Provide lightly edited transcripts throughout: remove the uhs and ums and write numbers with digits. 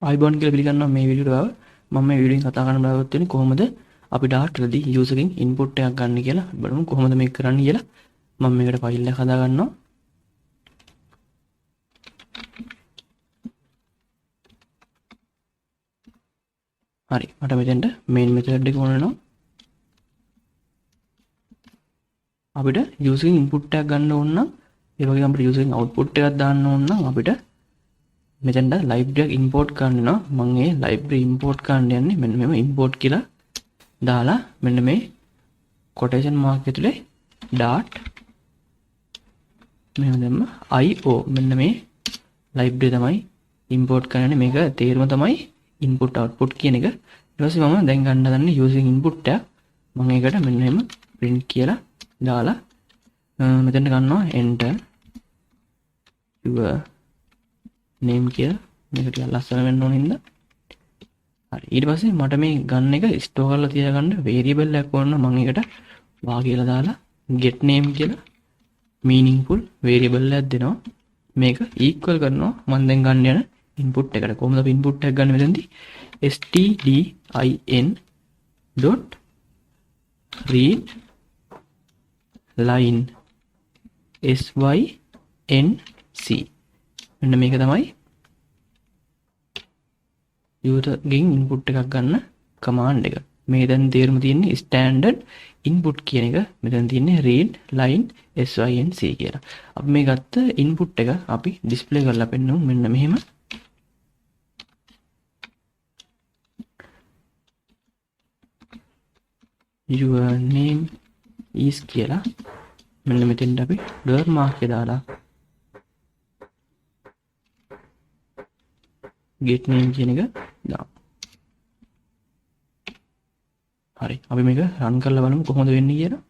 ආයිබෝන් කියලා පිළිගන්නවා මේ වීඩියෝට. මම මේ වීඩියෝෙන් කතා කරන්න බලාපොරොත්තු වෙන්නේ කොහොමද අපි ඩාටා වලදී යූසර් ගෙන් ඉන්පුට් එකක් ගන්න කියලා. බලමු කොහොමද මේක කරන්න කියලා. මම මේකට ෆයිල් එකක් හදා ගන්නවා. හරි. මට මෙතෙන්ට මේන් මෙතඩ් එක ඕන වෙනවා. අපිට යූසර් ගෙන් ඉන්පුට් එකක් ගන්න ඕන නම් ඒ වගේම අපිට යූසර් ගෙන් අවුට්පුට් එකක් දාන්න ඕන නම් අපිට මෙතෙන්ට ලයිබ්‍රරි එකක් ඉම්පෝට් කරන්න වෙනවා. මම මේ ලයිබ්‍රරි ඉම්පෝට් කරන්න යන්නේ මෙන්න මෙම ඉම්පෝට් කියලා දාලා මෙන්න මේ කොටේෂන් මාක් ඇතුලේ ඩාට් මෙහෙම දැම්ම IO මෙන්න මේ ලයිබ්‍රරි තමයි ඉම්පෝට් කරන්නේ. මේක තේරුම තමයි ඉන්පුට් අවුට්පුට් කියන එක. ඊට පස්සේ මම දැන් ගන්න හදන්නේ යූසින් ඉන්පුට් එක. මම ඒකට මෙන්න මෙහෙම print කියලා දාලා මෙතෙන්ට ගන්නවා enter your name කියලා. මේක ටිකක් ලස්සන වෙන්න ඕන හින්දා. හරි. ඊට පස්සේ මට මේ ගන්න එක ස්ටෝර් කරලා තියාගන්න variable එකක් ඕන නම් මම ඒකට වා කියලා දාලා get name කියලා meaningful variable එකක් දෙනවා. මේක equal කරනවා මම දැන් ගන්න යන input එකට. කොහොමද අපි input එක ගන්න මෙතනදී stdin.read line sync මෙන්න මේක තමයි user ගෙන් input එකක් ගන්න command එක. මේ දැන් තේරුම තියෙන්නේ standard input කියන එක. මෙතන තියෙන්නේ read line sync කියලා. අපි මේ ගත්ත input එක අපි display කරලා පෙන්නමු මෙන්න මෙහෙම. your name is කියලා මෙන්න මෙතෙන්ට අපි dollar mark එක දාලා get name කියන එක දාමු. හරි. අපි මේක run කරලා බලමු කොහොමද වෙන්නේ කියලා.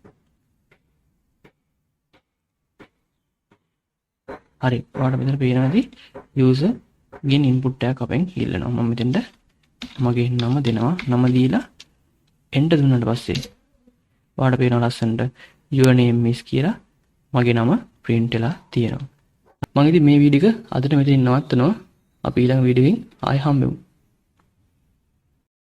හරි. ඔයාලට මෙතන පේනවාදී user ගෙන් input එකක් අපෙන් ඉල්ලනවා. මම මෙතෙන්ට මගේ නම දෙනවා. නම දීලා enter දුන්නාට පස්සේ ඔයාලට පේනවා ලස්සනට your name is කියලා මගේ නම print වෙලා තියෙනවා. මම ඉතින් මේ වීඩියෝ එක අදට මෙතනින් නවත්තනවා. අපි ඊළඟ වීඩියෝකින් ආයෙ හම්බෙමු.